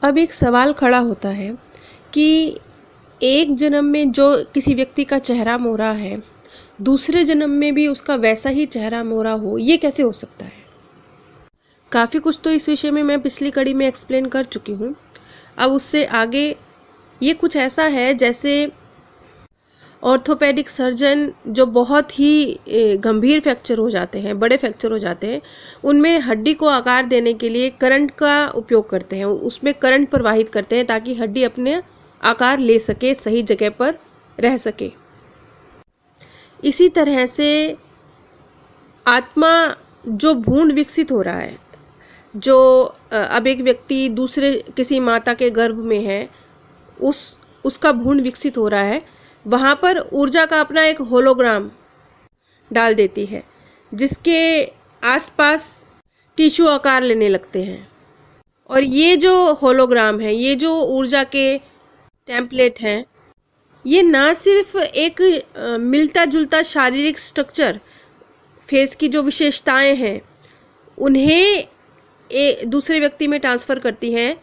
अब एक सवाल खड़ा होता है कि एक जन्म में जो किसी व्यक्ति का चेहरा मोहरा है, दूसरे जन्म में भी उसका वैसा ही चेहरा मोहरा हो, ये कैसे हो सकता है? काफ़ी कुछ तो इस विषय में मैं पिछली कड़ी में एक्सप्लेन कर चुकी हूँ। अब उससे आगे ये कुछ ऐसा है जैसे ऑर्थोपेडिक सर्जन जो बहुत ही गंभीर फ्रैक्चर हो जाते हैं, बड़े फ्रैक्चर हो जाते हैं, उनमें हड्डी को आकार देने के लिए करंट का उपयोग करते हैं, उसमें करंट प्रवाहित करते हैं ताकि हड्डी अपने आकार ले सके, सही जगह पर रह सके। इसी तरह से आत्मा जो भ्रूण विकसित हो रहा है, जो अब एक व्यक्ति दूसरे किसी माता के गर्भ में है, उसका भ्रूण विकसित हो रहा है, वहाँ पर ऊर्जा का अपना एक होलोग्राम डाल देती है जिसके आसपास टिश्यू आकार लेने लगते हैं। और ये जो होलोग्राम है, ये जो ऊर्जा के टेम्पलेट हैं, ये ना सिर्फ एक मिलता जुलता शारीरिक स्ट्रक्चर, फेस की जो विशेषताएं हैं उन्हें दूसरे व्यक्ति में ट्रांसफ़र करती हैं,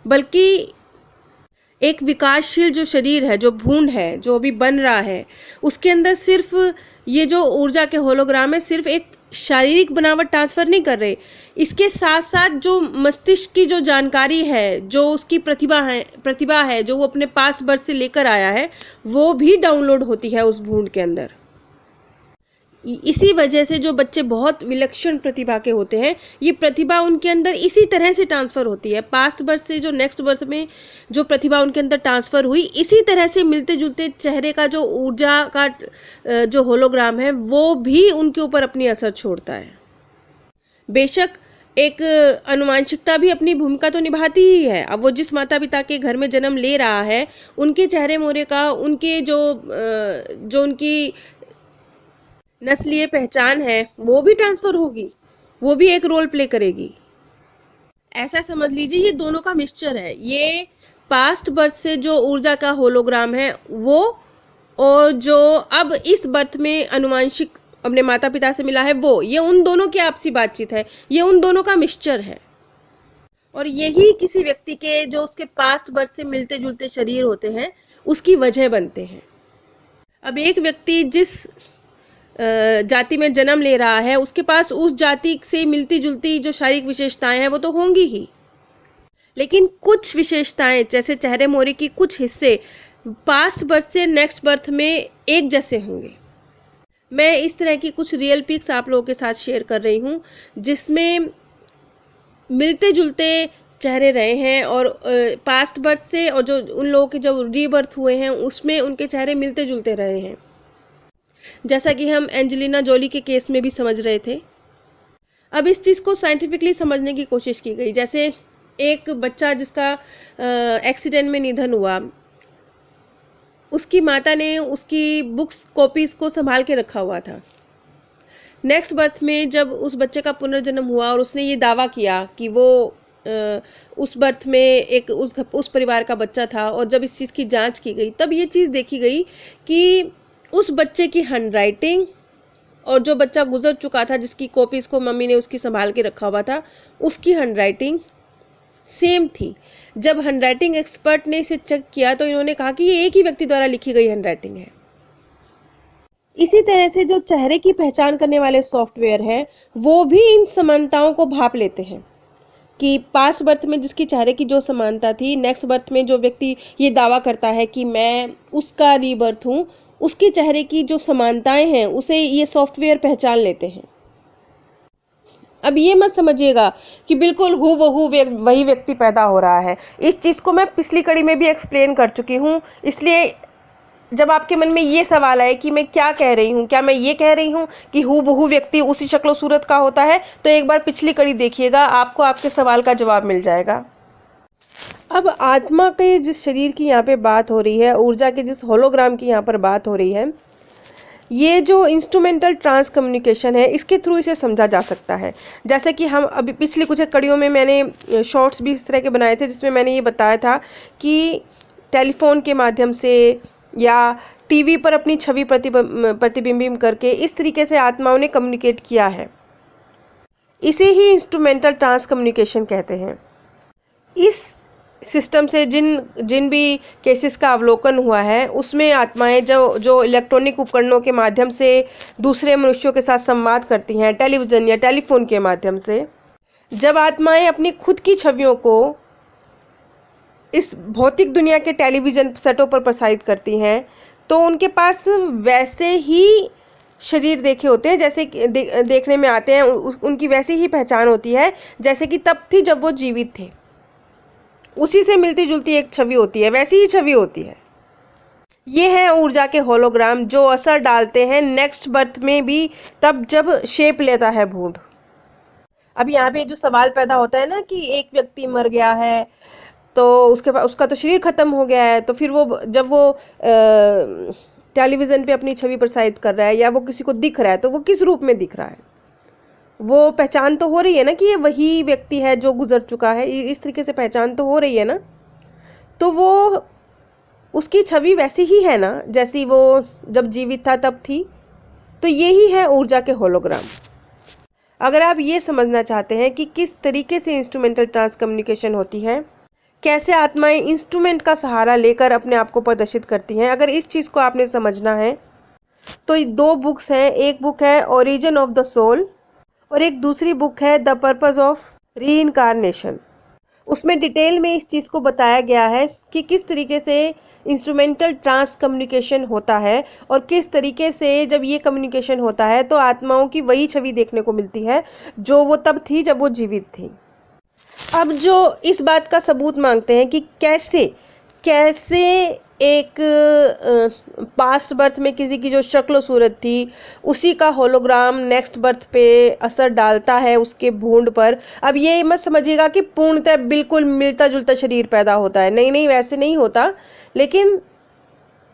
बल्कि एक विकासशील जो शरीर है, जो भ्रूण है, जो अभी बन रहा है, उसके अंदर सिर्फ ये जो ऊर्जा के होलोग्राम है सिर्फ एक शारीरिक बनावट ट्रांसफ़र नहीं कर रहे, इसके साथ साथ जो मस्तिष्क की जो जानकारी है, जो उसकी प्रतिभा है जो वो अपने पास्ट बर्थ से लेकर आया है, वो भी डाउनलोड होती है उस भ्रूण के अंदर। इसी वजह से जो बच्चे बहुत विलक्षण प्रतिभा के होते हैं, ये प्रतिभा उनके अंदर इसी तरह से ट्रांसफ़र होती है। पास्ट बर्थ से जो नेक्स्ट बर्थ में जो प्रतिभा उनके अंदर ट्रांसफ़र हुई, इसी तरह से मिलते जुलते चेहरे का जो ऊर्जा का जो होलोग्राम है, वो भी उनके ऊपर अपनी असर छोड़ता है। बेशक एक आनुवंशिकता भी अपनी भूमिका तो निभाती ही है। अब वो जिस माता पिता के घर में जन्म ले रहा है, उनके चेहरे मोहरे का, उनके जो उनकी नस्लीय पहचान है, वो भी ट्रांसफ़र होगी, वो भी एक रोल प्ले करेगी। ऐसा समझ लीजिए ये दोनों का मिक्सचर है। ये पास्ट बर्थ से जो ऊर्जा का होलोग्राम है वो, और जो अब इस बर्थ में आनुवंशिक अपने माता पिता से मिला है वो, ये उन दोनों की आपसी बातचीत है, ये उन दोनों का मिक्सचर है। और यही किसी व्यक्ति के जो उसके पास्ट बर्थ से मिलते जुलते शरीर होते हैं, उसकी वजह बनते हैं। अब एक व्यक्ति जिस जाति में जन्म ले रहा है, उसके पास उस जाति से मिलती जुलती जो शारीरिक विशेषताएं हैं वो तो होंगी ही, लेकिन कुछ विशेषताएं जैसे चेहरे मोहरे की कुछ हिस्से पास्ट बर्थ से नेक्स्ट बर्थ में एक जैसे होंगे। मैं इस तरह की कुछ रियल पिक्स आप लोगों के साथ शेयर कर रही हूँ जिसमें मिलते जुलते चेहरे रहे हैं, और पास्ट बर्थ से और जो उन लोगों के जो रीबर्थ हुए हैं उसमें उनके चेहरे मिलते जुलते रहे हैं, जैसा कि हम एंजेलिना जोली के केस में भी समझ रहे थे। अब इस चीज़ को साइंटिफिकली समझने की कोशिश की गई। जैसे एक बच्चा जिसका एक्सीडेंट में निधन हुआ, उसकी माता ने उसकी बुक्स कॉपीज़ को संभाल के रखा हुआ था। नेक्स्ट बर्थ में जब उस बच्चे का पुनर्जन्म हुआ और उसने ये दावा किया कि वो उस बर्थ में एक उस परिवार का बच्चा था, और जब इस चीज़ की जांच की गई तब ये चीज़ देखी गई कि उस बच्चे की हैंडराइटिंग और जो बच्चा गुजर चुका था जिसकी कॉपीज़ को मम्मी ने उसकी संभाल के रखा हुआ था, उसकी हैंडराइटिंग सेम थी। जब हैंडराइटिंग एक्सपर्ट ने इसे चेक किया तो इन्होंने कहा कि ये एक ही व्यक्ति द्वारा लिखी गई हैंडराइटिंग है। इसी तरह से जो चेहरे की पहचान करने वाले सॉफ्टवेयर हैं, वो भी इन समानताओं को भाप लेते हैं कि पास्ट बर्थ में जिसकी चेहरे की जो समानता थी, नेक्स्ट बर्थ में जो व्यक्ति ये दावा करता है कि मैं उसका रीबर्थ हूँ, उसके चेहरे की जो समानताएं हैं उसे ये सॉफ्टवेयर पहचान लेते हैं। अब ये मत समझिएगा कि बिल्कुल हूबहू वही व्यक्ति पैदा हो रहा है। इस चीज़ को मैं पिछली कड़ी में भी एक्सप्लेन कर चुकी हूँ। इसलिए जब आपके मन में ये सवाल आए कि मैं क्या कह रही हूँ, क्या मैं ये कह रही हूँ कि हूबहू व्यक्ति उसी शक्ल सूरत का होता है, तो एक बार पिछली कड़ी देखिएगा, आपको आपके सवाल का जवाब मिल जाएगा। अब आत्मा के जिस शरीर की यहाँ पे बात हो रही है, ऊर्जा के जिस होलोग्राम की यहाँ पर बात हो रही है, ये जो इंस्ट्रूमेंटल ट्रांस कम्युनिकेशन है, इसके थ्रू इसे समझा जा सकता है। जैसे कि हम अभी पिछली कुछ कड़ियों में मैंने शॉर्ट्स भी इस तरह के बनाए थे जिसमें मैंने ये बताया था कि टेलीफोन के माध्यम से या टीवी पर अपनी छवि प्रतिबिंबित करके इस तरीके से आत्माओं ने कम्युनिकेट किया है। इसे ही इंस्ट्रूमेंटल ट्रांस कम्युनिकेशन कहते हैं। इस सिस्टम से जिन जिन भी केसेस का अवलोकन हुआ है, उसमें आत्माएं जो जो इलेक्ट्रॉनिक उपकरणों के माध्यम से दूसरे मनुष्यों के साथ संवाद करती हैं, टेलीविज़न या टेलीफोन के माध्यम से, जब आत्माएं अपनी खुद की छवियों को इस भौतिक दुनिया के टेलीविज़न सेटों पर प्रसारित करती हैं, तो उनके पास वैसे ही शरीर देखे होते हैं जैसे देखने में आते हैं, उनकी वैसी ही पहचान होती है जैसे कि तब थी जब वो जीवित थे। उसी से मिलती जुलती एक छवि होती है, वैसी ही छवि होती है। ये है ऊर्जा के होलोग्राम जो असर डालते हैं नेक्स्ट बर्थ में भी, तब जब शेप लेता है भूड। अब यहाँ पे जो सवाल पैदा होता है ना कि एक व्यक्ति मर गया है तो उसके बाद उसका तो शरीर खत्म हो गया है, तो फिर वो जब वो टेलीविज़न पे अपनी छवि प्रसारित कर रहा है या वो किसी को दिख रहा है, तो वो किस रूप में दिख रहा है? वो पहचान तो हो रही है ना कि ये वही व्यक्ति है जो गुजर चुका है, इस तरीके से पहचान तो हो रही है ना। तो वो उसकी छवि वैसी ही है ना जैसी वो जब जीवित था तब थी। तो यही है ऊर्जा के होलोग्राम। अगर आप ये समझना चाहते हैं कि किस तरीके से इंस्ट्रूमेंटल ट्रांस कम्युनिकेशन होती है, कैसे आत्माएं इंस्ट्रूमेंट का सहारा लेकर अपने आप को प्रदर्शित करती हैं, अगर इस चीज़ को आपने समझना है तो ये 2 बुक्स हैं। एक बुक है ओरिजिन ऑफ द सोल और एक दूसरी बुक है द पर्पस ऑफ रीइंकार्नेशन। उसमें डिटेल में इस चीज़ को बताया गया है कि किस तरीके से इंस्ट्रूमेंटल ट्रांस कम्युनिकेशन होता है और किस तरीके से जब ये कम्युनिकेशन होता है तो आत्माओं की वही छवि देखने को मिलती है जो वो तब थी जब वो जीवित थी। अब जो इस बात का सबूत मांगते हैं कि कैसे कैसे एक पास्ट बर्थ में किसी की जो शक्ल सूरत थी उसी का होलोग्राम नेक्स्ट बर्थ पे असर डालता है उसके भूंड पर। अब ये मत समझिएगा कि पूर्णतः बिल्कुल मिलता जुलता शरीर पैदा होता है, नहीं नहीं, वैसे नहीं होता, लेकिन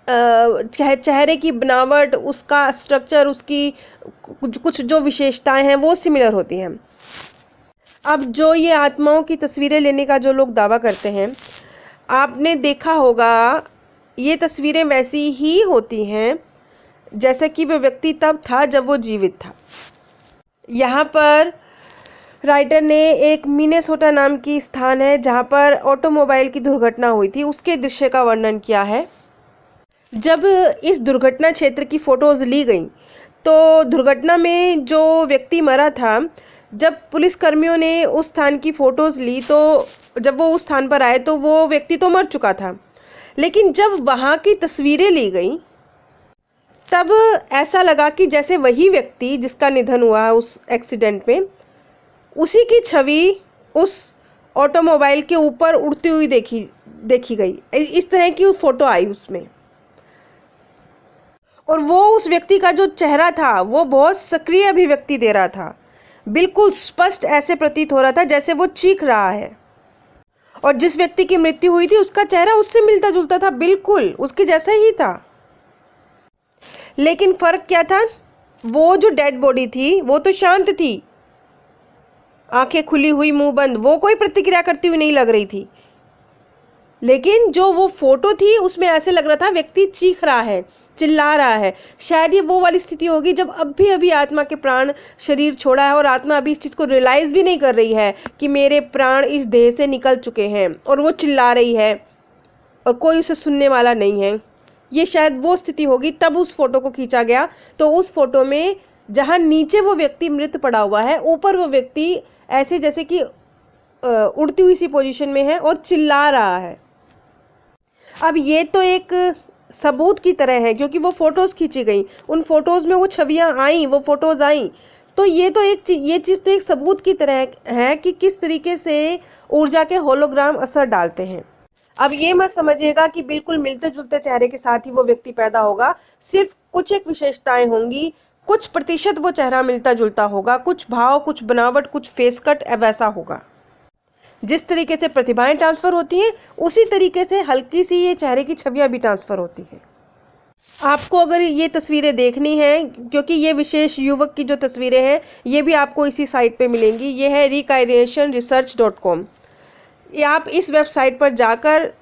चेहरे की बनावट, उसका स्ट्रक्चर, उसकी कुछ जो विशेषताएं हैं वो सिमिलर होती हैं। अब जो ये आत्माओं की तस्वीरें लेने का जो लोग दावा करते हैं, आपने देखा होगा ये तस्वीरें वैसी ही होती हैं जैसे कि वो व्यक्ति तब था जब वो जीवित था। यहाँ पर राइटर ने एक मिनेसोटा नाम की स्थान है जहाँ पर ऑटोमोबाइल की दुर्घटना हुई थी, उसके दृश्य का वर्णन किया है। जब इस दुर्घटना क्षेत्र की फ़ोटोज़ ली गई तो दुर्घटना में जो व्यक्ति मरा था, जब पुलिसकर्मियों ने उस स्थान की फ़ोटोज़ ली तो जब वो उस स्थान पर आए तो वो व्यक्ति तो मर चुका था, लेकिन जब वहाँ की तस्वीरें ली गई तब ऐसा लगा कि जैसे वही व्यक्ति जिसका निधन हुआ उस एक्सीडेंट में, उसी की छवि उस ऑटोमोबाइल के ऊपर उड़ती हुई देखी गई। इस तरह की फ़ोटो आई उसमें, और वो उस व्यक्ति का जो चेहरा था वो बहुत सक्रिय अभिव्यक्ति दे रहा था, बिल्कुल स्पष्ट ऐसे प्रतीत हो रहा था जैसे वो चीख रहा है। और जिस व्यक्ति की मृत्यु हुई थी उसका चेहरा उससे मिलता जुलता था, बिल्कुल उसके जैसा ही था। लेकिन फर्क क्या था, वो जो डेड बॉडी थी वो तो शांत थी, आंखें खुली हुई, मुंह बंद, वो कोई प्रतिक्रिया करती हुई नहीं लग रही थी। लेकिन जो वो फोटो थी उसमें ऐसे लग रहा था व्यक्ति चीख रहा है, चिल्ला रहा है। शायद ये वो वाली स्थिति होगी जब अभी अभी आत्मा के प्राण शरीर छोड़ा है और आत्मा अभी इस चीज़ को रियलाइज़ भी नहीं कर रही है कि मेरे प्राण इस देह से निकल चुके हैं, और वो चिल्ला रही है और कोई उसे सुनने वाला नहीं है। ये शायद वो स्थिति होगी, तब उस फोटो को खींचा गया। तो उस फोटो में जहाँ नीचे वो व्यक्ति मृत पड़ा हुआ है, ऊपर वो व्यक्ति ऐसे जैसे कि उड़ती हुई सी पोजीशन में है और चिल्ला रहा है। अब ये तो एक सबूत की तरह है क्योंकि वो फ़ोटोज़ खींची गई, उन फ़ोटोज़ में वो छवियाँ आईं, वो फ़ोटोज़ आईं, तो ये तो ये चीज़ तो एक सबूत की तरह है कि किस तरीके से ऊर्जा के होलोग्राम असर डालते हैं। अब ये मत समझिएगा कि बिल्कुल मिलते जुलते चेहरे के साथ ही वो व्यक्ति पैदा होगा, सिर्फ कुछ एक विशेषताएं होंगी, कुछ प्रतिशत वो चेहरा मिलता जुलता होगा, कुछ भाव, कुछ बनावट, कुछ फेस कट वैसा होगा। जिस तरीके से प्रतिभाएं ट्रांसफ़र होती हैं उसी तरीके से हल्की सी ये चेहरे की छवियां भी ट्रांसफ़र होती हैं। आपको अगर ये तस्वीरें देखनी हैं, क्योंकि ये विशेष युवक की जो तस्वीरें हैं ये भी आपको इसी साइट पे मिलेंगी, ये है reincarnationresearch.com। ये आप इस वेबसाइट पर जाकर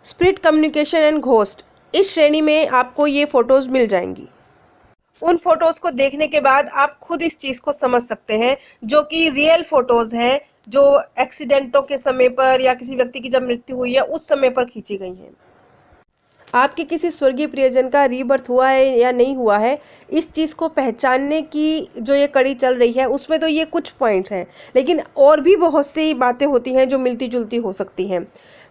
स्पिरिट कम्युनिकेशन एंड घोस्ट इस श्रेणी में आपको ये फ़ोटोज़ मिल जाएंगी। उन फोटोज़ को देखने के बाद आप खुद इस चीज़ को समझ सकते हैं, जो कि रियल फ़ोटोज़ हैं, जो एक्सीडेंटों के समय पर या किसी व्यक्ति की जब मृत्यु हुई है उस समय पर खींची गई हैं। आपके किसी स्वर्गीय प्रियजन का रीबर्थ हुआ है या नहीं हुआ है, इस चीज़ को पहचानने की जो ये कड़ी चल रही है उसमें तो ये कुछ पॉइंट्स हैं, लेकिन और भी बहुत सी बातें होती हैं जो मिलती जुलती हो सकती हैं।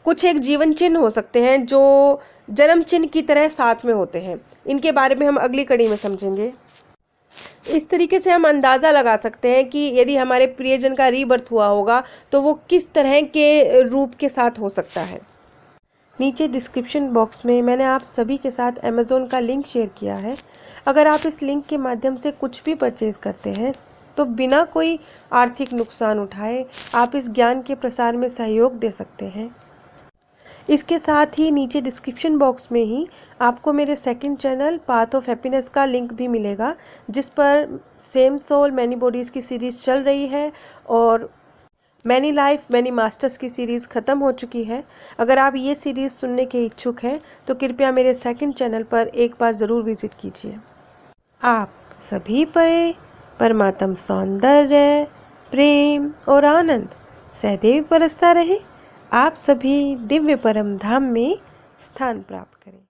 कुछ एक जीवन चिन्ह हो सकते हैं जो जन्म चिन्ह की तरह साथ में होते हैं। इनके बारे में हम अगली कड़ी में समझेंगे। इस तरीके से हम अंदाज़ा लगा सकते हैं कि यदि हमारे प्रियजन का रीबर्थ हुआ होगा तो वो किस तरह के रूप के साथ हो सकता है। नीचे डिस्क्रिप्शन बॉक्स में मैंने आप सभी के साथ अमेज़ोन का लिंक शेयर किया है। अगर आप इस लिंक के माध्यम से कुछ भी परचेज़ करते हैं तो बिना कोई आर्थिक नुकसान उठाए आप इस ज्ञान के प्रसार में सहयोग दे सकते हैं। इसके साथ ही नीचे डिस्क्रिप्शन बॉक्स में ही आपको मेरे second channel path of happiness का लिंक भी मिलेगा, जिस पर सेम सोल मैनी बॉडीज़ की सीरीज़ चल रही है और मैनी लाइफ मैनी मास्टर्स की सीरीज़ ख़त्म हो चुकी है। अगर आप ये सीरीज़ सुनने के इच्छुक हैं तो कृपया मेरे सेकंड चैनल पर एक बार ज़रूर विज़िट कीजिए। आप सभी पे परमात्म सौंदर्य, प्रेम और आनंद सदैव बरसता रहे। आप सभी दिव्य परम धाम में स्थान प्राप्त करें।